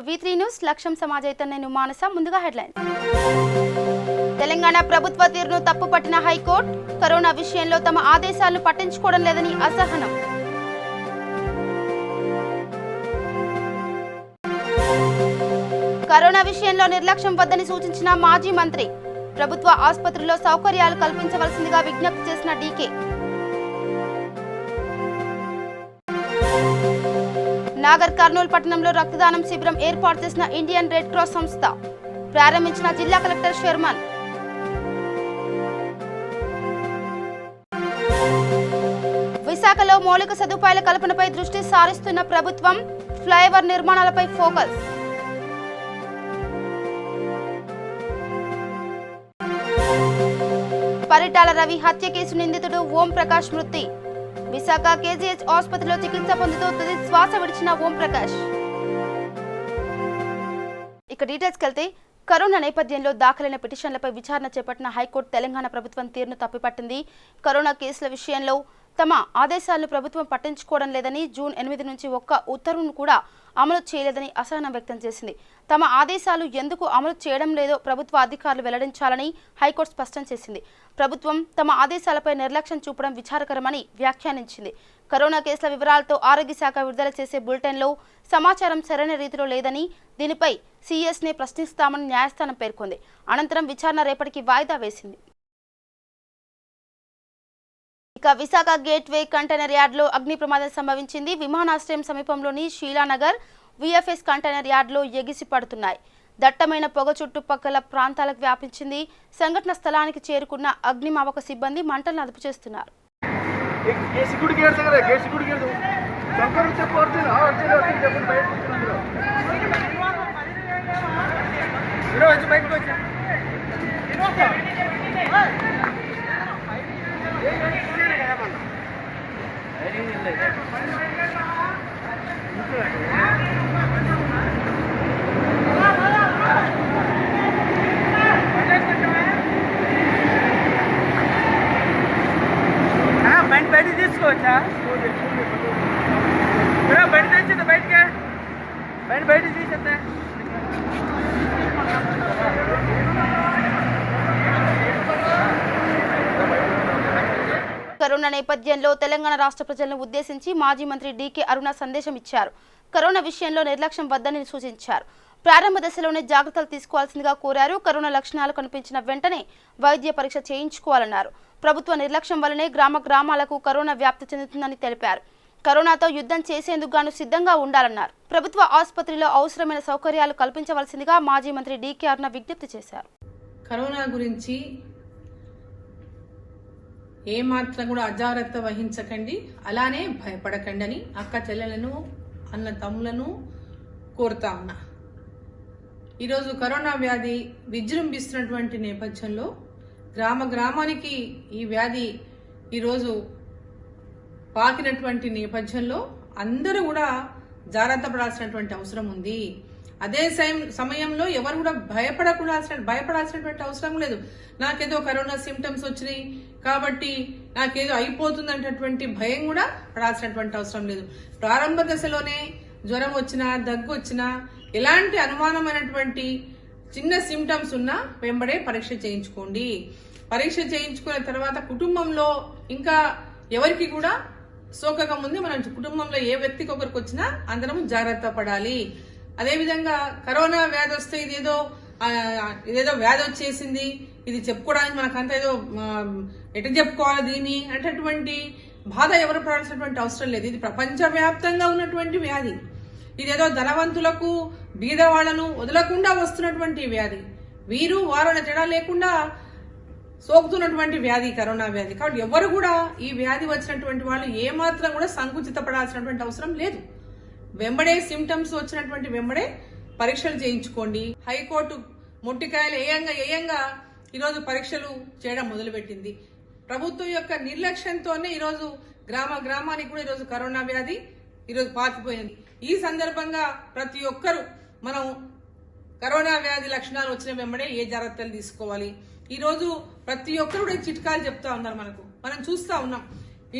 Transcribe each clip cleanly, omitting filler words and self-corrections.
V3 news లక్ష్యం సమాజైతే నేను మానస ముందుగా హెడ్లైన్స్. తెలంగాణ ప్రభుత్వ తీరును తప్పుపట్టిన హైకోర్టు. కరోనా విషయంలో తమ ఆదేశాలను పట్టించుకోవడం లేదని అసహనం. కరోనా విషయంలో నిర్లక్ష్యం వద్దని సూచించిన మాజీ మంత్రి. ప్రభుత్వ ఆసుపత్రుల్లో సౌకర్యాలు కల్పించవలసిందిగా విజ్ఞప్తి చేసిన డీకే. నాగర్ కర్నూలు పట్టణంలో రక్తదానం శిబిరం ఏర్పాటు చేసిన ఇండియన్ రెడ్ క్రాస్ సంస్థ. ప్రారంభించిన జిల్లా కలెక్టర్ షర్మన్. విశాఖలో మౌలిక సదుపాయాల కల్పనపై దృష్టి సారిస్తున్న ప్రభుత్వం. ఫ్లైఓవర్ నిర్మాణాలపై ఫోకస్. పరిటాల రవి హత్య కేసు నిందితుడు ఓం ప్రకాష్ మృతి. విశాఖ కేజీహెచ్ ఆసుపత్రిలో చికిత్స పొందుతూ తుది శ్వాస విడిచిన ఓం ప్రకాష్. ఇక డీటెయిల్స్కి వెళ్తే, కరోనా నేపథ్యంలో దాఖలైన పిటిషన్లపై విచారణ చేపట్టిన హైకోర్టు తెలంగాణ ప్రభుత్వం తీరును తప్పిపట్టింది. కరోనా కేసుల విషయంలో తమ ఆదేశాలను ప్రభుత్వం పట్టించుకోవడం లేదని, జూన్ 8 నుంచి ఒక్క ఉత్తర్వును కూడా అమలు చేయలేదని అసహనం వ్యక్తం చేసింది. తమ ఆదేశాలు ఎందుకు అమలు చేయడం లేదో ప్రభుత్వ అధికారులు వెల్లడించాలని హైకోర్టు స్పష్టం చేసింది. ప్రభుత్వం తమ ఆదేశాలపై నిర్లక్ష్యం చూపడం విచారకరమని వ్యాఖ్యానించింది. కరోనా కేసుల వివరాలతో ఆరోగ్య శాఖ విడుదల చేసే బులెటిన్లో సమాచారం సరైన రీతిలో లేదని, దీనిపై సీఎస్నే ప్రశ్నిస్తామని న్యాయస్థానం పేర్కొంది. అనంతరం విచారణ రేపటికి వాయిదా వేసింది. ఇక విశాఖ గేట్వే కంటైనర్ యార్డ్లో అగ్ని ప్రమాదం సంభవించింది. విమానాశ్రయం సమీపంలోని షీలానగర్ విఎఫ్ఎస్ కంటైనర్ యార్డ్లో ఎగిసి పడుతున్నాయి. దట్టమైన పొగ చుట్టుపక్కల ప్రాంతాలకు వ్యాపించింది. సంఘటన స్థలానికి చేరుకున్న అగ్నిమాపక సిబ్బంది మంటలను అదుపు చేస్తున్నారు. బయట తీసుకోవచ్చా? బయట తెచ్చింది, బయటకే బయట తీసేద్దా. కరోనా నేపథ్యంలో తెలంగాణ రాష్ట్ర ప్రజలను ఉద్దేశించి మాజీ మంత్రి డీకే అరుణ సందేశం ఇచ్చారు. కరోనా విషయంలో నిర్లక్ష్యం వద్దని సూచించారు. ప్రారంభ దశలోనే జాగ్రత్తలు తీసుకోవాల్సిందిగా కోరారు. కరోనా లక్షణాలు కనిపించిన వెంటనే వైద్య పరీక్ష చేయించుకోవాలన్నారు. ప్రభుత్వ నిర్లక్ష్యం వల్లనే గ్రామాలకు కరోనా వ్యాప్తి చెందుతుందని తెలిపారు. కరోనాతో యుద్ధం చేసేందుకు గాను సిద్ధంగా ఉండాలన్నారు. ప్రభుత్వ ఆసుపత్రిలో అవసరమైన సౌకర్యాలు కల్పించవలసిందిగా మాజీ మంత్రి డీకే అరుణ విజ్ఞప్తి చేశారు. కరోనా గురించి ఏమాత్రం కూడా అజాగ్రత్త వహించకండి, అలానే భయపడకండి అని అక్క చెల్లెలను అన్న తమ్ములను కోరుతా ఉన్నా. ఈరోజు కరోనా వ్యాధి విజృంభిస్తున్నటువంటి నేపథ్యంలో గ్రామానికి ఈ వ్యాధి ఈరోజు పాకినటువంటి నేపథ్యంలో అందరూ కూడా జాగ్రత్త పడాల్సినటువంటి అవసరం ఉంది. అదే సమయంలో ఎవరు కూడా భయపడాల్సినటువంటి అవసరం లేదు. నాకేదో కరోనా సిమ్టమ్స్ వచ్చినాయి కాబట్టి నాకేదో అయిపోతుంది అనేటటువంటి భయం కూడా పడాల్సినటువంటి అవసరం లేదు. ప్రారంభ దశలోనే జ్వరం వచ్చినా, దగ్గు వచ్చినా, ఎలాంటి అనుమానమైనటువంటి చిన్న సిమ్టమ్స్ ఉన్నా వెంబడే పరీక్ష చేయించుకోండి. పరీక్ష చేయించుకున్న తర్వాత కుటుంబంలో ఇంకా ఎవరికి కూడా సోకక ముందు మనం కుటుంబంలో ఏ వ్యక్తికి ఒకరికి వచ్చినా అందరం జాగ్రత్త పడాలి. అదేవిధంగా కరోనా వ్యాధి వస్తే ఇదేదో వ్యాధి వచ్చేసింది, ఇది చెప్పుకోవడానికి మనకంతా ఏదో ఎటు చెప్పుకోవాలి దీన్ని అనేటటువంటి బాధ ఎవరు పడాల్సినటువంటి అవసరం లేదు. ఇది ప్రపంచవ్యాప్తంగా ఉన్నటువంటి వ్యాధి. ఇదేదో ధనవంతులకు బీదవాళ్లను వదలకుండా వస్తున్నటువంటి వ్యాధి. వీరు వారు అనే తేడా లేకుండా సోకుతున్నటువంటి వ్యాధి కరోనా వ్యాధి. కాబట్టి ఎవరు కూడా ఈ వ్యాధి వచ్చినటువంటి వాళ్ళు ఏమాత్రం కూడా సంకుచిత పడాల్సినటువంటి అవసరం లేదు. వెంబడే సిమ్టమ్స్ వచ్చినటువంటి వెంబడే పరీక్షలు చేయించుకోండి. హైకోర్టు మొట్టికాయలు ఏయంగా ఈరోజు పరీక్షలు చేయడం మొదలుపెట్టింది. ప్రభుత్వం యొక్క నిర్లక్ష్యంతోనే ఈరోజు గ్రామానికి కూడా ఈరోజు కరోనా వ్యాధి ఈరోజు పాకిపోయింది. ఈ సందర్భంగా ప్రతి ఒక్కరూ మనం కరోనా వ్యాధి లక్షణాలు వచ్చిన వెంబడే ఏ జాగ్రత్తలు తీసుకోవాలి. ఈరోజు ప్రతి ఒక్కరు కూడా చిట్కాలు చెప్తా ఉన్నారు. మనం చూస్తా ఉన్నాం.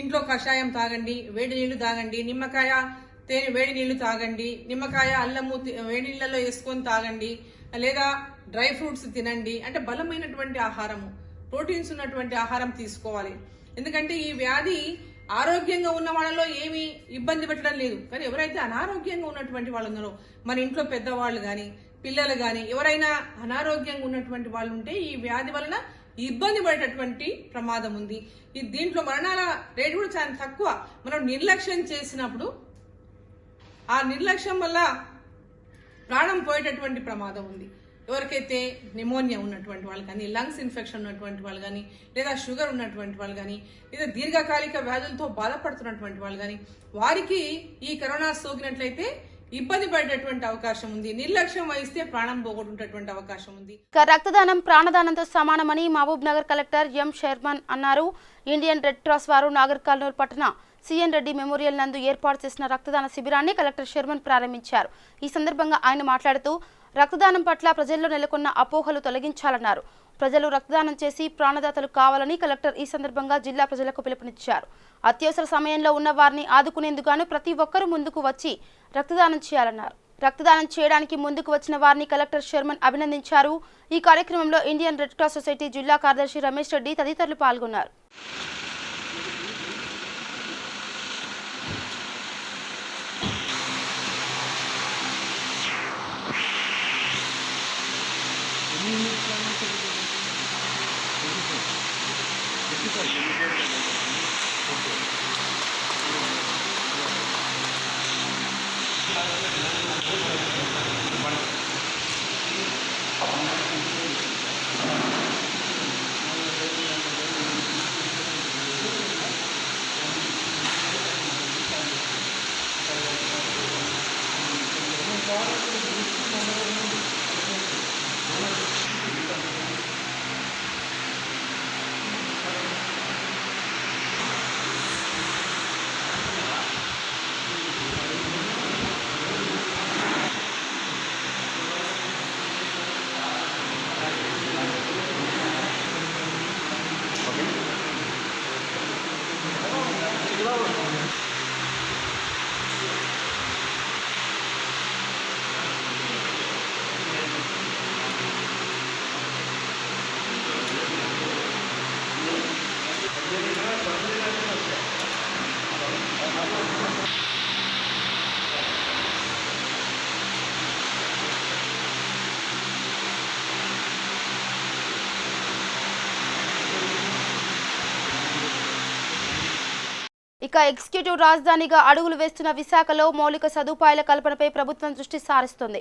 ఇంట్లో కషాయం తాగండి, వేడి నీళ్లు తాగండి, నిమ్మకాయ వేడి నీళ్లు తాగండి, నిమ్మకాయ అల్లము వేడి నీళ్ళలో వేసుకొని తాగండి, లేదా డ్రై ఫ్రూట్స్ తినండి. అంటే బలమైనటువంటి ఆహారము, ప్రోటీన్స్ ఉన్నటువంటి ఆహారం తీసుకోవాలి. ఎందుకంటే ఈ వ్యాధి ఆరోగ్యంగా ఉన్న వాళ్ళలో ఏమీ ఇబ్బంది పెట్టడం లేదు. కానీ ఎవరైతే అనారోగ్యంగా ఉన్నటువంటి వాళ్ళు ఉన్నారో, మన ఇంట్లో పెద్దవాళ్ళు కానీ పిల్లలు కానీ ఎవరైనా అనారోగ్యంగా ఉన్నటువంటి వాళ్ళు ఉంటే ఈ వ్యాధి వలన ఇబ్బంది పడేటటువంటి ప్రమాదం ఉంది. దీంట్లో మరణాల రేటు కూడా చాలా తక్కువ. మనం నిర్లక్ష్యం చేసినప్పుడు ఆ నిర్లక్ష్యం వల్ల ప్రాణం పోయేటటువంటి ప్రమాదం ఉంది. ఎవరికైతే నిమోనియా ఉన్నటువంటి వాళ్ళు కానీ, లంగ్స్ ఇన్ఫెక్షన్ ఉన్నటువంటి వాళ్ళు కానీ, లేదా షుగర్ ఉన్నటువంటి వాళ్ళు కానీ, లేదా దీర్ఘకాలిక వ్యాధులతో బాధపడుతున్నటువంటి వాళ్ళు కానీ, వారికి ఈ కరోనా సోకినట్లయితే ఇబ్బంది పడేటటువంటి అవకాశం ఉంది. నిర్లక్ష్యం వహిస్తే ప్రాణం పోగొట్టుకునేటువంటి అవకాశం ఉంది. రక్తదానం ప్రాణదానంతో సమానమని Mahabub Nagar collector M Sherman అన్నారు. ఇండియన్ రెడ్ క్రాస్ వారు నాగర్ కర్నూలు పట్టణ సిఎన్ రెడ్డి మెమోరియల్ నందు ఏర్పాటు చేసిన రక్తదాన శిబిరాన్ని కలెక్టర్ షర్మన్ ప్రారంభించారు. ఈ సందర్భంగా ఆయన మాట్లాడుతూ రక్తదానం పట్ల ప్రజల్లో నెలకొన్న అపోహలు తొలగించాలన్నారు. ప్రజలు రక్తదానం చేసి ప్రాణదాతలు కావాలని కలెక్టర్ ఈ సందర్భంగా జిల్లా ప్రజలకు పిలుపునిచ్చారు. అత్యవసర సమయంలో ఉన్న వారిని ఆదుకునేందుకు ప్రతి ఒక్కరూ ముందుకు వచ్చి రక్తదానం చేయాలన్నారు. రక్తదానం చేయడానికి ముందుకు వచ్చిన వారిని కలెక్టర్ షర్మన్ అభినందించారు. ఈ కార్యక్రమంలో ఇండియన్ రెడ్ క్రాస్ సొసైటీ జిల్లా కార్యదర్శి రమేష్ రెడ్డి తదితరులు పాల్గొన్నారు. ఇక ఎగ్జిక్యూటివ్ రాజధానిగా అడుగులు వేస్తున్న విశాఖలో మౌలిక సదుపాయాల కల్పనపై ప్రభుత్వం దృష్టి సారిస్తుంది.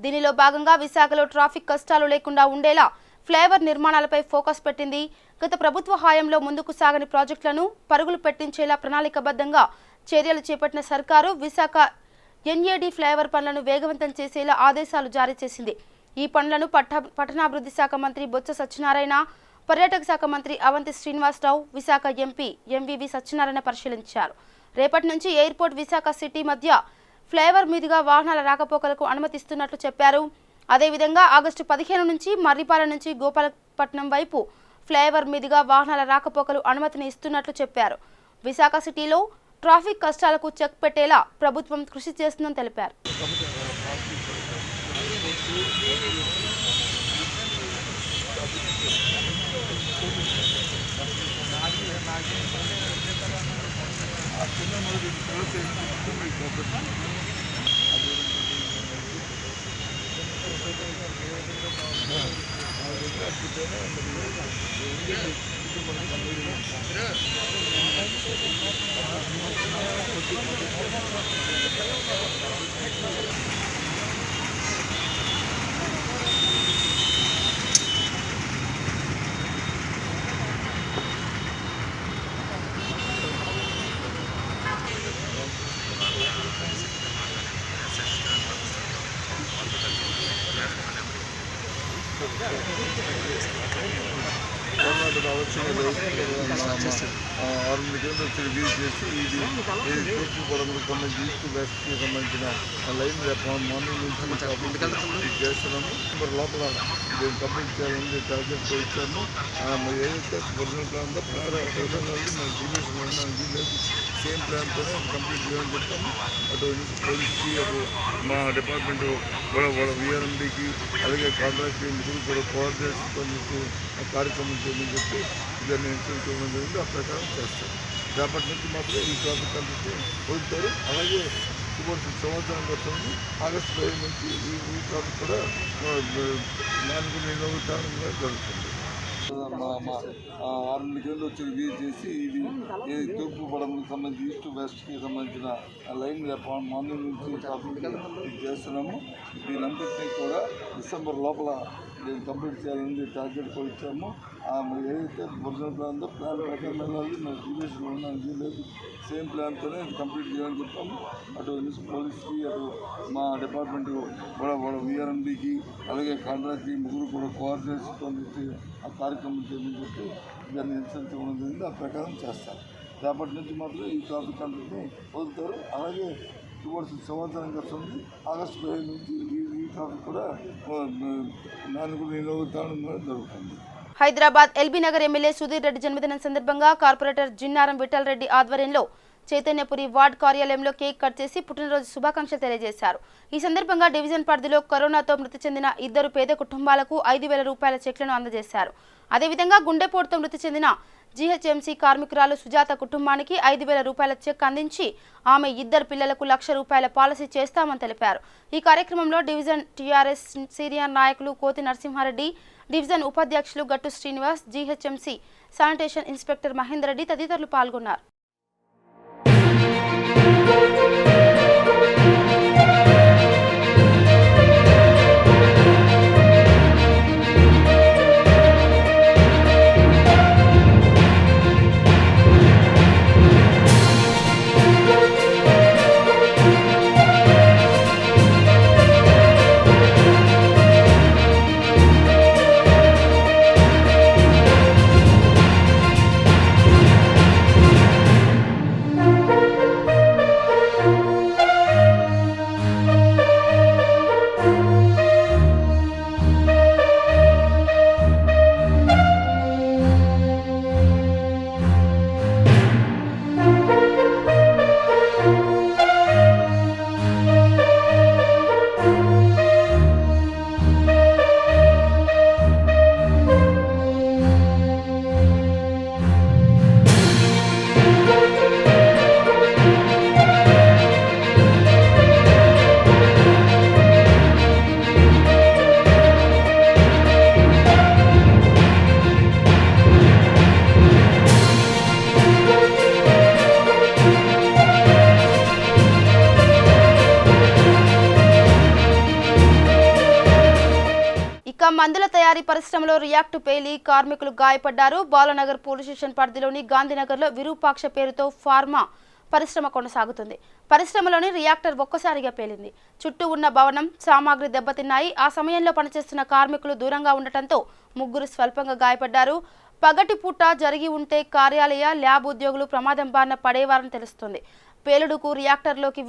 దీనిలో భాగంగా విశాఖలో ట్రాఫిక్ కష్టాలు లేకుండా ఉండేలా ఫ్లైఓవర్ నిర్మాణాలపై ఫోకస్ పెట్టింది. గత ప్రభుత్వ హయాంలో ముందుకు సాగని ప్రాజెక్టులను పరుగులు పెట్టించేలా ప్రణాళికబద్ధంగా చర్యలు చేపట్టిన సర్కారు విశాఖ ఎన్ఏడి ఫ్లైఓవర్ పనులను వేగవంతం చేసేలా ఆదేశాలు జారీ చేసింది. ఈ పనులను పట్టణాభివృద్ధి శాఖ మంత్రి బొత్స సత్యనారాయణ, పర్యాటక శాఖ మంత్రి అవంతి శ్రీనివాసరావు, విశాఖ ఎంపీ ఎంవివి సత్యనారాయణ పరిశీలించారు. రేపటి నుంచి ఎయిర్పోర్ట్ విశాఖ సిటీ మధ్య ఫ్లైఓవర్ మీదుగా వాహనాల రాకపోకలకు అనుమతిస్తున్నట్లు చెప్పారు. అదేవిధంగా ఆగస్టు 15 నుంచి మర్రిపాలెం నుంచి గోపాలపట్నం వైపు ఫ్లైఓవర్ మీదుగా వాహనాల రాకపోకలు అనుమతిని ఇస్తున్నట్లు చెప్పారు. విశాఖ సిటీలో ట్రాఫిక్ కష్టాలకు చెక్ పెట్టేలా ప్రభుత్వం కృషి చేస్తుందని తెలిపారు. అతను ఆలోచన ఆర్మీకి రివ్యూ చేసి ఇది తూర్పు పడమలకు సంబంధించి ఈస్ట్ వెస్ట్కి సంబంధించిన లైన్ మార్నింగ్ నుంచి చేస్తున్నాము. మరి లోపల దీన్ని కంప్లీట్ చేయాలని టార్గెట్ ఇచ్చాము. మరి ఏదైతే ఒరిజినల్ ప్లాన్ లేదు సేమ్ ప్లాన్తోనే కంప్లీట్ చేయాలని చెప్తాము. అటు పోలీస్కి అటు మా డిపార్ట్మెంట్ కూడా విఆర్ఎండికి అలాగే కాంట్రాక్ట్ ముగ్గురు కూడా కోఆర్డినేషన్ పనిచేసి ఆ కార్యక్రమం చేయమని చెప్పి దాన్ని ఇన్సూరెన్స్ ఇవ్వడం జరిగింది. ఆ ప్రకారం చేస్తారు. రేపటి నుంచి మాత్రమే ఈ ట్రాఫిక్ కంప్లీట్ వదులుతారు. అలాగే సంవత్సరం వస్తుంది. ఆగస్టు 5 నుంచి ఈ ట్రాఫిక్ కూడా వినియోగం జరుగుతుంది. ఆర్మీకి వచ్చి రివ్యూ చేసి ఇది తూర్పు పడమలకు సంబంధించి ఈస్ట్ వెస్ట్కి సంబంధించిన లైన్ మార్నింగ్ నుంచి ట్రాఫిక్ చేస్తున్నాము. దీనంతటినీ కూడా డిసెంబర్ లోపల దీన్ని కంప్లీట్ చేయాలని టార్గెట్ కూడా ఇచ్చాము. మరి ఏదైతే ఒరిజినల్ ప్లాన్ ప్రకారం వెళ్ళాలి. మరి రివ్యూషన్ ఉండడానికి లేదు సేమ్ ప్లాన్తోనే కంప్లీట్ చేయాలని చెప్పాము. అటు పోలీస్కి అటు మా డిపార్ట్మెంట్ కూడా విఆర్ఎండికి అలాగే కాంట్రాక్ట్కి ముగ్గురు కూడా కోఆర్డినేషన్ పనిచేసి ఆ కార్యక్రమం చేయమని చెప్పి దాన్ని ఇన్సూరెన్స్ ఇవ్వడం జరిగింది. ఆ ప్రకారం చేస్తారు. రేపటి నుంచి మాత్రం ఈ ట్రాఫిక్ కంట్రీని వదులుతారు. అలాగే సంవత్సరం వస్తుంది. ఆగస్టు 5 నుంచి ఈ ట్రాఫిక్ కూడా వినియోగం జరుగుతుంది. హైదరాబాద్ ఎల్బీ నగర్ ఎమ్మెల్యే సుధీర్ రెడ్డి జన్మదినం సందర్భంగా కార్పొరేటర్ జిన్నారం విఠల్ రెడ్డి ఆధ్వర్యంలో చైతన్యపురి వార్డ్ కార్యాలయంలో కేక్ కట్ చేసి పుట్టినరోజు శుభాకాంక్షలు తెలియజేశారు. ఈ సందర్భంగా డివిజన్ పరిధిలో కరోనాతో మృతి చెందిన 2 పేద కుటుంబాలకు 5,000 రూపాయల చెక్లను అందజేశారు. అదేవిధంగా గుండెపోటుతో మృతి చెందిన జీహెచ్ఎంసీ కార్మికురాలు సుజాత కుటుంబానికి 5,000 రూపాయల చెక్ అందించి ఆమె 2 పిల్లలకు 1,00,000 రూపాయల పాలసీ చేస్తామని తెలిపారు. ఈ కార్యక్రమంలో డివిజన్ టీఆర్ఎస్ సీనియర్ నాయకులు కోతి నరసింహారెడ్డి, డివిజన్ ఉపాధ్యక్షులు గట్టు Srinivas, GHMC sanitation inspector Mahender Reddy తదితరులు పాల్గొన్నారు. మందుల తయారీ పరిశ్రమలో రియాక్ట్ పేలి కార్మికులు గాయపడ్డారు. బాలనగర్ పోలీస్ స్టేషన్ పరిధిలోని గాంధీనగర్లో విరూపాక్ష పేరుతో ఫార్మా పరిశ్రమ కొనసాగుతుంది. పరిశ్రమలోని రియాక్టర్ ఒక్కసారిగా పేలింది. చుట్టూ ఉన్న భవనం సామాగ్రి దెబ్బతిన్నాయి. ఆ సమయంలో పనిచేస్తున్న కార్మికులు దూరంగా ఉండటంతో 3 స్వల్పంగా గాయపడ్డారు. పగటిపూట జరిగి ఉంటే కార్యాలయ, ల్యాబ్ ఉద్యోగులు ప్రమాదం బారిన పడేవారని తెలుస్తుంది. పేలుడుకు రియాక్టర్లోకి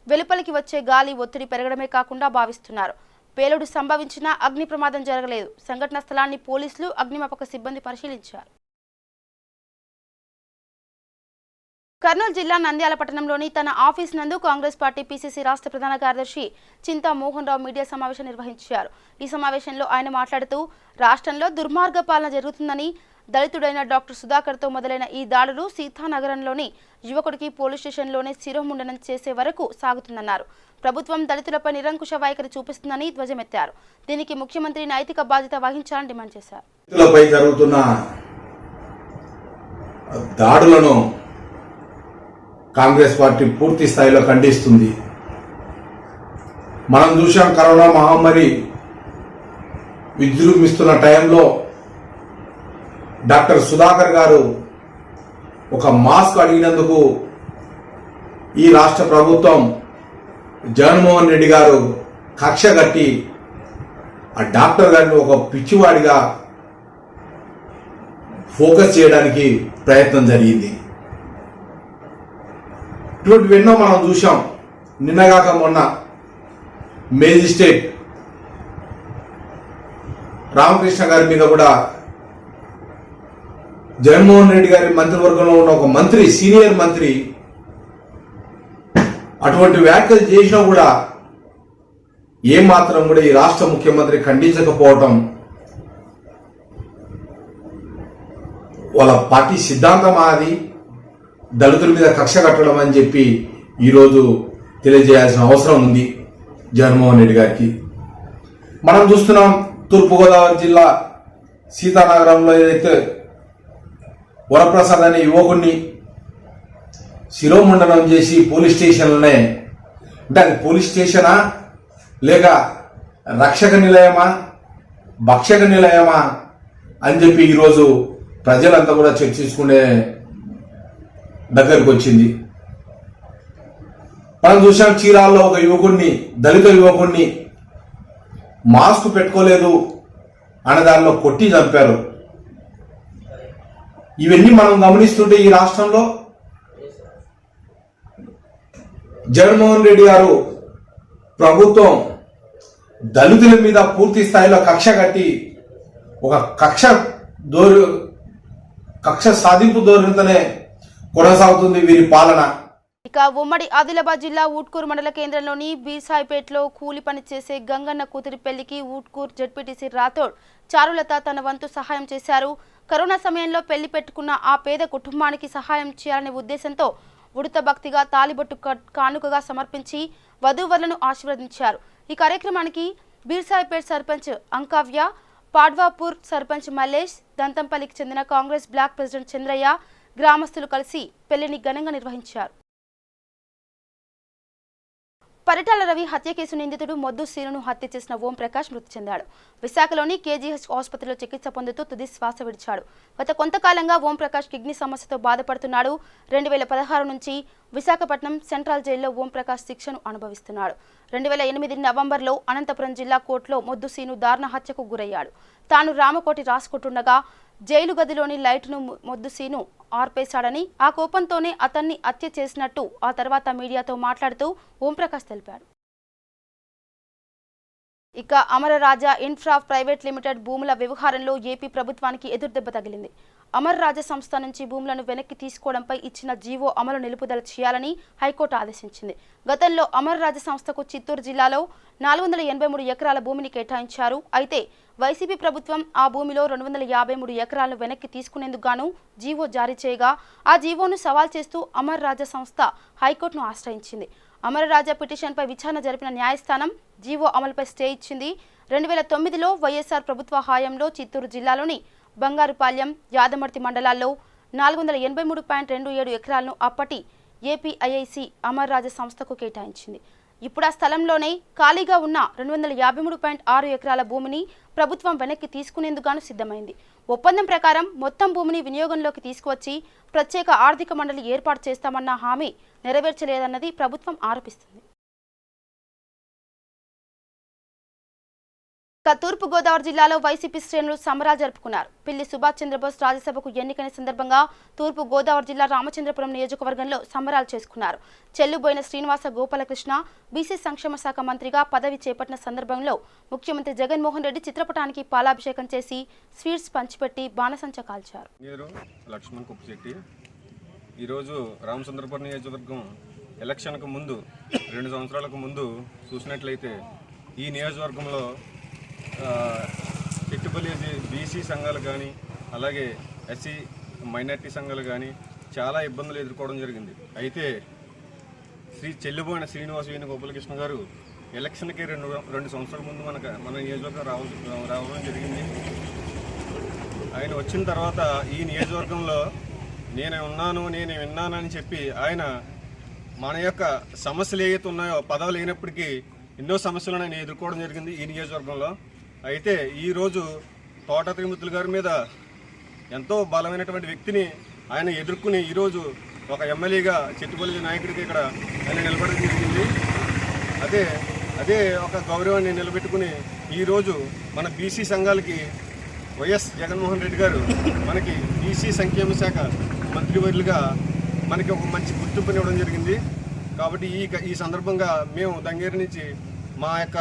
వెలుపలికి వచ్చే గాలి ఒత్తిడి పెరగడమే కాకుండా భావిస్తున్నారు. పేలుడు సంభవించినా అగ్ని ప్రమాదం జరగలేదు. సంఘటన స్థలాన్ని పోలీసులు, అగ్నిమాపక సిబ్బంది పరిశీలించారు. కర్నూలు జిల్లా నంద్యాల పట్టణంలోని తన ఆఫీస్ నందు కాంగ్రెస్ పార్టీ పీసీసీ రాష్ట్ర ప్రధాన కార్యదర్శి చింతా మోహన్ రావు మీడియా సమావేశం నిర్వహించారు. ఈ సమావేశంలో ఆయన మాట్లాడుతూ రాష్ట్రంలో దుర్మార్గ పాలన జరుగుతుందని, దళితుడైన డాక్టర్ సుధాకర్తో మొదలైన ఈ దాడులు సీతానగరంలోని యువకుడికి పోలీస్ స్టేషన్లోనే శిరోముండనం చేసే వరకు సాగుతుందన్నారు. ప్రభుత్వం దళితులపై నిరంకుశ వైఖరి చూపిస్తుందని ధ్వజమెత్తారు. దీనికి ముఖ్యమంత్రి నైతిక బాధ్యత వహించాలని డిమాండ్ చేశారు. దళితులపై జరుగుతున్న దాడులను కాంగ్రెస్ పార్టీ పూర్తి స్థాయిలో ఖండిస్తుంది. మనం చూసాం, కరోనా మహమ్మారి విజృంభిస్తున్న టైంలో డాక్టర్ సుధాకర్ గారు ఒక మాస్క్ అడిగినందుకు ఈ రాష్ట్ర ప్రభుత్వం, జగన్మోహన్ రెడ్డి గారు కక్ష కట్టి ఆ డాక్టర్ గారిని ఒక పిచ్చివాడిగా ఫోకస్ చేయడానికి ప్రయత్నం జరిగింది. ఇటువంటివి ఎన్నో మనం చూసాం. నిన్నగాక మొన్న మేజిస్ట్రేట్ రామకృష్ణ గారి మీద కూడా జగన్మోహన్ రెడ్డి గారి మంత్రివర్గంలో ఉన్న ఒక మంత్రి, సీనియర్ మంత్రి అటువంటి వ్యాఖ్యలు చేసినా కూడా ఏమాత్రం కూడా ఈ రాష్ట్ర ముఖ్యమంత్రి ఖండించకపోవటం వాళ్ళ పార్టీ సిద్ధాంతం అది, దళితుల మీద కక్ష కట్టడం అని చెప్పి ఈరోజు తెలియజేయాల్సిన అవసరం ఉంది జగన్మోహన్ రెడ్డి గారికి. మనం చూస్తున్నాం తూర్పుగోదావరి జిల్లా సీతానగరంలో ఏదైతే వరప్రసాద్ అనే యువకుడిని శిరోమండనం చేసి పోలీస్ స్టేషన్లోనే, అంటే అది పోలీస్ స్టేషనా లేక రక్షక నిలయమా భక్షక నిలయమా అని చెప్పి ఈరోజు ప్రజలంతా కూడా చర్చించుకునే దగ్గరకు వచ్చింది. మనం చూసాం చీరాల్లో ఒక యువకుడిని, దళిత యువకుడిని మాస్క్ పెట్టుకోలేదు అనే దానిలో కొట్టి చంపారు. ఇవన్నీ మనం గమనిస్తుంటే ఈ రాష్ట్రంలో జగన్మోహన్ రెడ్డి గారు ప్రభుత్వం దళితుల మీద పూర్తి స్థాయిలో కక్ష కట్టి ఒక కక్ష సాధింపు ధోరణితోనే కొనసాగుతుంది వీరి పాలన. ఇక ఉమ్మడి ఆదిలాబాద్ జిల్లా ఊట్కూరు మండల కేంద్రంలోని బీర్సాయిపేటలో కూలి పని చేసే గంగన్న కూతురి పెళ్లికి ఊట్కూరు జడ్పీటీసీ రాథోడ్ చారులత తన వంతు సహాయం చేశారు. కరోనా సమయంలో పెళ్లి పెట్టుకున్న ఆ పేద కుటుంబానికి సహాయం చేయాలనే ఉద్దేశంతో ఉడత భక్తిగా తాలిబొట్టు కానుకగా సమర్పించి వధూవరులను ఆశీర్వదించారు. ఈ కార్యక్రమానికి బీర్సాయిపేట సర్పంచ్ అంకావ్య, పాడ్వాపూర్ సర్పంచ్ మల్లేష్, దంతంపల్లికి చెందిన కాంగ్రెస్ బ్లాక్ ప్రెసిడెంట్ చంద్రయ్య గ్రామస్తులు కలిసి పెళ్లిని ఘనంగా నిర్వహించారు. పరిటాల రవి హత్య కేసు నిందితుడు మొద్దు సీనును హత్య చేసిన ఓంప్రకాష్ మృతి చెందాడు. విశాఖలోని కేజీహెచ్ ఆసుపత్రిలో చికిత్స పొందుతూ తుది శ్వాస విడిచాడు. గత కొంతకాలంగా ఓంప్రకాష్ కిడ్నీ సమస్యతో బాధపడుతున్నాడు. 2016 నుంచి విశాఖపట్నం సెంట్రల్ జైల్లో ఓంప్రకాష్ శిక్షను అనుభవిస్తున్నాడు. 2008 నవంబర్లో అనంతపురం జిల్లా కోర్టులో మొద్దు సీను దారుణ హత్యకు గురయ్యాడు. తాను రామకోటి రాసుకుంటుండగా జైలు గదిలోని లైట్ను మొద్దు సీను ఆర్పేశాడని, ఆ కోపంతోనే అతన్ని హత్య చేసినట్టు ఆ తర్వాత మీడియాతో మాట్లాడుతూ ఓంప్రకాష్ తెలిపాడు. ఇక అమరరాజా ఇన్ఫ్రా ప్రైవేట్ లిమిటెడ్ భూముల వ్యవహారంలో ఏపీ ప్రభుత్వానికి ఎదురుదెబ్బ తగిలింది. అమరరాజా సంస్థ నుంచి భూములను వెనక్కి తీసుకోవడంపై ఇచ్చిన జీవో అమలు నిలుపుదల చేయాలని హైకోర్టు ఆదేశించింది. గతంలో అమరరాజా సంస్థకు చిత్తూరు జిల్లాలో 483 ఎకరాల భూమిని కేటాయించారు. అయితే వైసీపీ ప్రభుత్వం ఆ భూమిలో 253 ఎకరాలను వెనక్కి తీసుకునేందుకు గాను జీవో జారీ చేయగా ఆ జీవోను సవాల్ చేస్తూ అమరరాజా సంస్థ హైకోర్టును ఆశ్రయించింది. అమరరాజా పిటిషన్పై విచారణ జరిపిన న్యాయస్థానం జీవో అమలుపై స్టే ఇచ్చింది. 2009లో వైఎస్ఆర్ ప్రభుత్వ హయాంలో చిత్తూరు జిల్లాలోని బంగారుపాలెం, యాదమర్తి మండలాల్లో 483.27 ఎకరాలను అప్పటి ఏపీఐఐసి అమరరాజా సంస్థకు కేటాయించింది. ఇప్పుడు ఆ స్థలంలోనే ఖాళీగా ఉన్న 253.6 ఎకరాల భూమిని ప్రభుత్వం వెనక్కి తీసుకునేందుకు సిద్ధమైంది. ఒప్పందం ప్రకారం మొత్తం భూమిని వినియోగంలోకి తీసుకువచ్చి ప్రత్యేక ఆర్థిక మండలి ఏర్పాటు చేస్తామన్న హామీ నెరవేర్చలేదన్నది ప్రభుత్వం ఆరోపిస్తుంది. తూర్పుగోదావరి జిల్లాలో వైసీపీ శ్రేణులు సంబరాలు జరుపుకున్నారు. పిల్లి సుభాష్ చంద్రబోస్ రాజ్యసభకు ఎన్నికైన సందర్భంగా తూర్పుగోదావరి జిల్లా రామచంద్రపురం నియోజకవర్గంలో సంబరాలు చేసుకున్నారు. చెల్లుబోయిన శ్రీనివాస గోపాలకృష్ణ బీసీ సంక్షేమ శాఖ మంత్రిగా పదవి చేపట్టిన సందర్భంలో ముఖ్యమంత్రి జగన్మోహన్ రెడ్డి చిత్రపటానికి పాలాభిషేకం చేసి స్వీట్స్ పంచిపెట్టి బాణసంచ కాల్చారు. లక్ష్మణ్ కుప్పశెట్టి ఈరోజు రామచంద్రపురం నియోజకవర్గం ఎలక్షన్కు ముందు 2 సంవత్సరాలకు ముందు చూసినట్లయితే ఈ నియోజకవర్గంలో పెట్టుబడి బీసీ సంఘాలు కానీ అలాగే ఎస్సీ మైనార్టీ సంఘాలు కానీ చాలా ఇబ్బందులు ఎదుర్కోవడం జరిగింది. అయితే చెల్లిపోయిన శ్రీనివాస గోపాలకృష్ణ గారు ఎలక్షన్కి 2 సంవత్సరాల ముందు మన నియోజకవర్గం రావడం జరిగింది. ఆయన వచ్చిన తర్వాత ఈ నియోజకవర్గంలో నేను విన్నానని చెప్పి ఆయన మన యొక్క సమస్యలు ఏవైతే ఉన్నాయో పదవులు లేనప్పటికీ ఎన్నో సమస్యలను ఆయన ఎదుర్కోవడం జరిగింది ఈ నియోజకవర్గంలో. అయితే ఈరోజు తోట తిరుమతులు గారి మీద ఎంతో బలమైనటువంటి వ్యక్తిని ఆయన ఎదుర్కొని ఈరోజు ఒక ఎమ్మెల్యేగా చెట్టుపల్లి నాయకుడికి ఇక్కడ ఆయన నిలబడడం జరిగింది. అదే ఒక గౌరవాన్ని నిలబెట్టుకుని ఈరోజు మన బీసీ సంఘాలకి వైఎస్ జగన్మోహన్ రెడ్డి గారు మనకి బీసీ సంక్షేమ శాఖ మంత్రివర్యులుగా మనకి ఒక మంచి గుర్తింపునివ్వడం జరిగింది. కాబట్టి ఈ సందర్భంగా మేము దంగేరు నుంచి మా యొక్క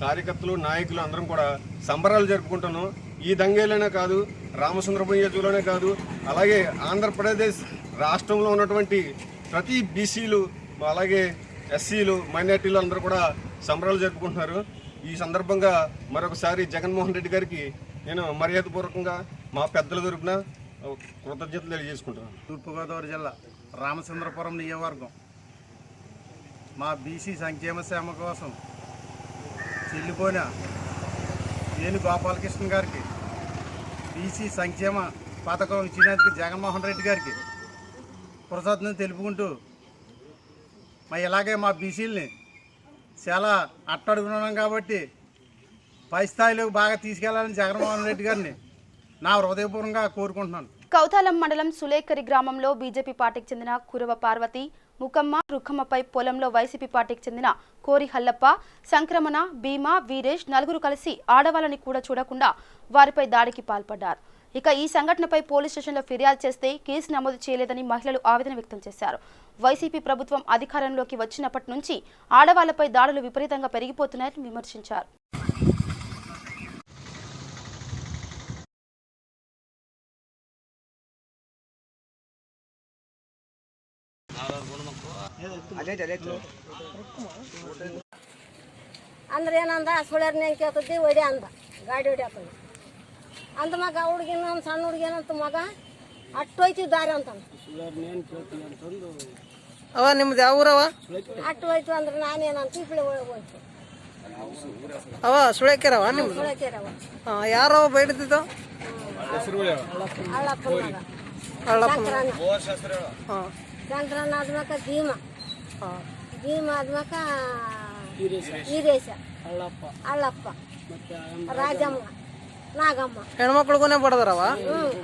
కార్యకర్తలు నాయకులు అందరం కూడా సంబరాలు జరుపుకుంటున్నాం. ఈ దంగేరులోనే కాదు, రామచంద్రపురం నియోజకవర్గంలోనే కాదు, అలాగే ఆంధ్రప్రదేశ్ రాష్ట్రంలో ఉన్నటువంటి ప్రతి బీసీలు అలాగే ఎస్సీలు మైనార్టీలు అందరూ కూడా సంబరాలు జరుపుకుంటున్నారు. ఈ సందర్భంగా మరొకసారి జగన్మోహన్ రెడ్డి గారికి నేను మర్యాదపూర్వకంగా మా పెద్దల తరపున కృతజ్ఞతలు తెలియజేసుకుంటున్నాను. తూర్పుగోదావరి జిల్లా రామచంద్రపురం నియోజకవర్గం మా బీసీ సంక్షేమ సేవ కోసం చెల్లిపోయిన ఏను గోపాలకృష్ణ గారికి, బీసీ సంక్షేమ పథకం ఇచ్చినందుకు జగన్మోహన్ రెడ్డి గారికి కృతజ్ఞతలు తెలుపుకుంటూ ఇలాగే మా బీసీలని చాలా అట్టడుగున్నాం కాబట్టి పై స్థాయిలోకి బాగా తీసుకెళ్లాలని జగన్మోహన్ రెడ్డి గారిని నా హృదయపూర్వకంగా కోరుకుంటున్నాను. కౌతాలం మండలం సులేకరి గ్రామంలో బీజేపీ పార్టీకి చెందిన కురవ పార్వతి, ముకమ్మ, రుఖమ్మపై పొలంలో వైసీపీ పార్టీకి చెందిన కోరి హల్లప్ప, సంక్రమణ, భీమా, వీరేష్ నలుగురు కలిసి ఆడవాళ్ళని కూడా చూడకుండా వారిపై దాడికి పాల్పడ్డారు. ఇక ఈ సంఘటనపై పోలీస్ స్టేషన్లో ఫిర్యాదు చేస్తే కేసు నమోదు చేయలేదని మహిళలు ఆవేదన వ్యక్తం చేశారు. వైసీపీ ప్రభుత్వం అధికారంలోకి వచ్చినప్పటి నుంచి ఆడవాళ్లపై దాడులు విపరీతంగా పెరిగిపోతున్నాయని విమర్శించారు. ಅಂದ್ರೆ ಏನಂದ ಸುಳ್ಯಾರನ್ನ ಕೇಳ್ತದ್ದಿ ಒಡೆ ಅಂದ ಗಾಡಿ ಹೊಡ್ಯಾತದ ಅಂದ ಮಗ ಹುಡುಗಿನ ನಮ್ಮ ಸಣ್ಣ ಹುಡುಗೇನಂತ ಮಗ ಅಟ್ಟೋಯ್ತಿ ದಾರಿ ಅಂತ ಅವ ನಿಮ್ದು ಯಾವ ಊರವ? ಅಟ್ಟು ಹೋಯ್ತು ಅಂದ್ರೆ ನಾನೇನಂತ ಇಪ್ಪಳೆ ಒಳಗೆ ಹೋಯ್ತು. ಅವ ಸುಳೇಕೆರವ ನಿಮ್ದು? ಸುಳಕೇರವ. ಯಾರವ ಬೈಡ್ತಿದ್ದು? ಅಳ್ಳಪ್ಪನ ಮಗ ಶಂಕರಣ್ಣ. ಶಂಕರಣ್ಣ ಆದ್ಮಕ ಭೀಮ ಆದ್ಮಕ ವೀರೇಶ, ಅಳ್ಳಪ್ಪ, ರಾಜಮ್ಮ, ನಾಗಮ್ಮ. ಹೆಣ್ಮಕ್ಳಿಗೂ ಬಡದಾರವ?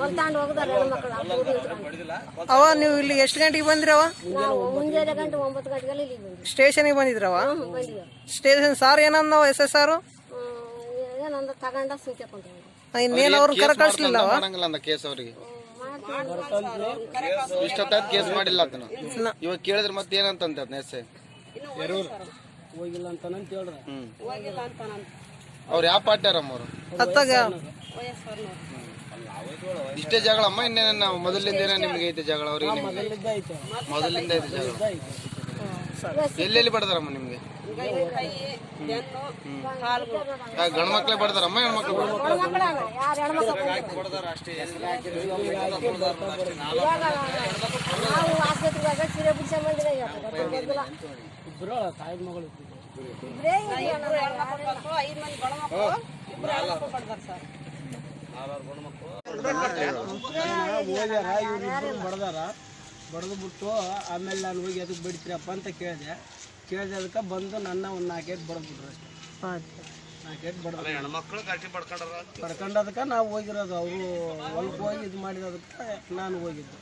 ಹೊಲ್ತಾಂಡು ಹೋಗದಾರ ಹೆಣ್ಮಕ್ಳು. ಅವ ನೀವು ಇಲ್ಲಿ ಎಷ್ಟು ಗಂಟೆಗೆ ಬಂದಿರವ? ನಾವು ಮುಂಜಾನೆ ಗಂಟೆ 9 ಗಂಟೆಗೆಲ್ಲ ಇಲ್ಲಿ ಬಂದ್ವಿ. ಸ್ಟೇಷನ್ಗೆ ಬಂದಿದ್ರವ? ಬಂದಿವಿ. Station sir ಏನಂದವ? SS ಸಾರು ಏನಂದ ತಗೊಂಡ ಸೂಚೆ ಕೊಂಡ ಇನ್ನೇನು ಅವ್ರನ್ನ ಕರೆ ಕಳಿಸ್ಲಿಲ್ಲವ? ಕೇಸ್ ಅವರಿಗೆ ಇಷ್ಟೊತ್ತಾದ ಕೇಸ್ ಮಾಡಿಲ್ಲ ಅದನ್ನ. ಇವಾಗ ಕೇಳಿದ್ರೆ ಮತ್ತೆ ಏನಂತ ನೆಸೆ ಹೋಗಿಲ್ಲ ಅಂತ ಹೇಳ್ರ. ಅವ್ರು ಯಾವ ಪಾರ್ಟಿಯಾರಮ್ಮ ಅವರು? ಹತ್ತಾಗ ಇಷ್ಟೇ ಜಗಳಮ್ಮ? ಇನ್ನೇನ ಮೊದಲಿಂದ ಏನ ನಿಮ್ಗೆ ಐತೆ ಜಗಳ? ಅವ್ರಿಗೆ ಮೊದಲಿಂದ ಐತೆ ಜಗಳ? ಎಲ್ಲೆಲ್ಲಿ ಬಡದಾರಮ್ಮ ನಿಮ್ಗೆ? ಗಂಡು ಮಕ್ಳೇ ಬಡದಾರಮ್ಮ ಹೆಣ್ಮಕ್ಳು ಬಡದಾರ ಬಡದು ಬಿಟ್ಟು ಆಮೇಲೆ ನಾನು ಹೋಗಿ ಅದಕ್ಕೆ ಬಡಿತೀರಪ್ಪ ಅಂತ ಕೇಳಿದಕ್ಕೆ ಬಂದು ನನ್ನ ಒಂದು 4 ಏಟ್ ಬಡದ್ಬಿಟ್ರು ಅಷ್ಟೇ. 4 ಏಟ್ ಬಡದ ಪಡ್ಕೊಂಡದಕ್ಕೆ ನಾವು ಹೋಗಿರೋದು. ಅವರು ಹೊಲಕ್ಕೆ ಹೋಗಿ ಇದು ಮಾಡಿರೋದಕ್ಕೆ ನಾನು ಹೋಗಿದ್ದು.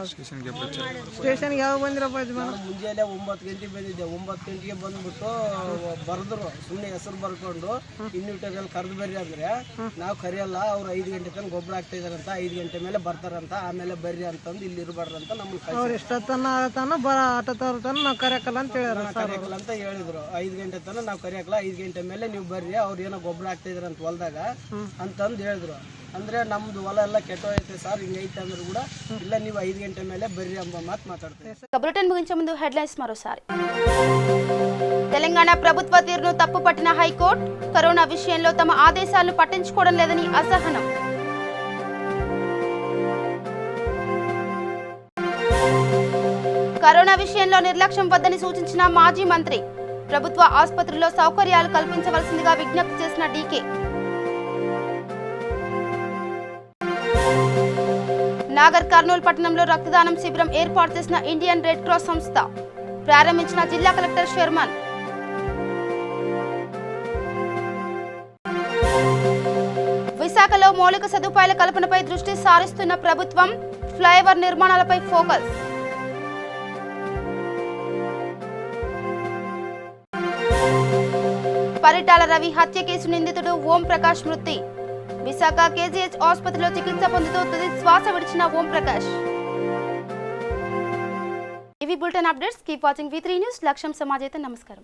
ಸ್ಟೇಷನ್ಗೆ ಯಾವಾಗ ಬಂದಿರಪ್ಪ? ನಾನು ಮುಂಜಾನೆ 9 ಗಂಟೆಗೆ ಬಂದಿದ್ದೆ. 9 ಗಂಟೆಗೆ ಬಂದ್ಬಿಟ್ಟು ಬರೆದ್ರು, ಸುಮ್ಮನೆ ಹೆಸರು ಬರ್ಕೊಂಡು ಇನ್ವಿಟೇಷನ್ ಕರೆದು ಬರ್ರಿ ಅಂದ್ರೆ ನಾವು ಕರೆಯಲ್ಲ, ಅವ್ರು 5 ಗಂಟೆ ತನಕ ಗೊಬ್ಬರ ಹಾಕ್ತಾ ಇದಾರಂತ, 5 ಗಂಟೆ ಮೇಲೆ ಬರ್ತಾರಂತ, ಆಮೇಲೆ ಬರ್ರಿ ಅಂತಂದು ಇಲ್ಲಿ ಇರಬಾರ್ದಂತ ನಮ್ಗೆ ಇಷ್ಟೊತ್ತನ ನಾವು ಕರೆಯಕಲ್ಲ ಅಂತ ಕರೆಯಕಲ್ಲ ಅಂತ ಹೇಳಿದ್ರು. 5 ಗಂಟೆ ತನಕ ನಾವು ಕರೆಯಕಲ್ಲ, 5 ಗಂಟೆ ಮೇಲೆ ನೀವು ಬರ್ರಿ, ಅವ್ರು ಏನೋ ಗೊಬ್ಬರ ಹಾಕ್ತಾ ಇದಾರಂತ ಹೊಲದಾಗ ಅಂತಂದು ಹೇಳಿದ್ರು. ಅಂದ್ರೆ ನಮ್ದು ಹೊಲ ಎಲ್ಲ ಕೆಟ್ಟೋಯ್ತೆ ಸರ್, ಹಿಂಗೈತೆ ಅಂದ್ರೂ ಕೂಡ ಇಲ್ಲ, ನೀವು 5 ಗಂಟೆ ಮೇಲೆ ಬರ್ರಿ ಎಂಬ ಮಾತು మాట్లాడుతారు. బులెటిన్ ముగించే ముందు హెడ్లైన్స్ మరోసారి. తెలంగాణ ప్రభుత్వ తీరును తప్పుపట్టిన హైకోర్టు, కరోనా విషయంలో తమ ఆదేశాలను పట్టించుకోవడం లేదని అసహనం. కరోనా విషయంలో నిర్లక్ష్యం వద్దని సూచించిన మాజీ మంత్రి, ప్రభుత్వ ఆసుపత్రుల్లో సౌకర్యాలు కల్పించవలసిందిగా విజ్ఞప్తి చేసిన డీకే. నాగర్ కర్నూలు పట్టణంలో రక్తదానం శిబిరం ఏర్పాటు చేసిన ఇండియన్ రెడ్ క్రాస్ సంస్థ, ప్రారంభించిన జిల్లా కలెక్టర్ షర్మన్. విశాఖలో మౌలిక సదుపాయాల కల్పనపై దృష్టి సారిస్తున్న ప్రభుత్వం, ఫ్లైఓవర్ నిర్మాణాలపై ఫోకస్. పరిటాల రవి హత్య కేసు నిందితుడు ఓం ప్రకాష్ మృతి, విశాఖ కేజీహెచ్ ఆసుపత్రిలో చికిత్స పొందుతూ తుది శ్వాస విడిచిన ఓం ప్రకాష్. ఇవి bulletin updates. Keep watching V3 news. లక్ష్యం సమాజైతే. నమస్కారం.